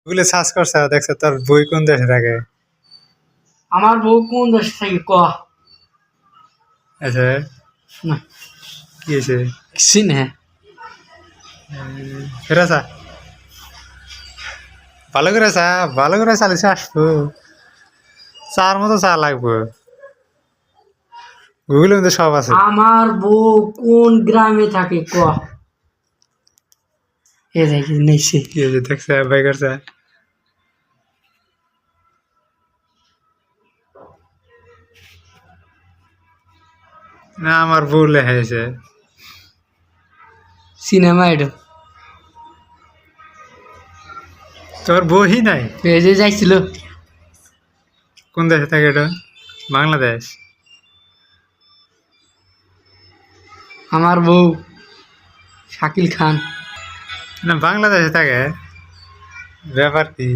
গুগলে সার্চ করছে দেখছে তোর বই কোন দেশে থাকে। আমার বউ কোন দেশে থাকে ক? আচ্ছা না কি হয়েছে কিছু না। ফেরাসা ভালো করে চালিয়েছে আসবো চার মতো চা লাগবো গুগলের মধ্যে সব আছে। আমার বউ কোন গ্রামে থাকে ক? এ দেখি নেইছে। কি হয়েছে দেখছে বাই করছে না আমার বউ লেখা হয়েছে সিনেমা এটা তোর বই নাই এই যে যাইছিল কোন দেশে থাকে এটা বাংলাদেশ আমার বউ শাকিল খান। না বাংলাদেশে থাকে ব্যাপার কি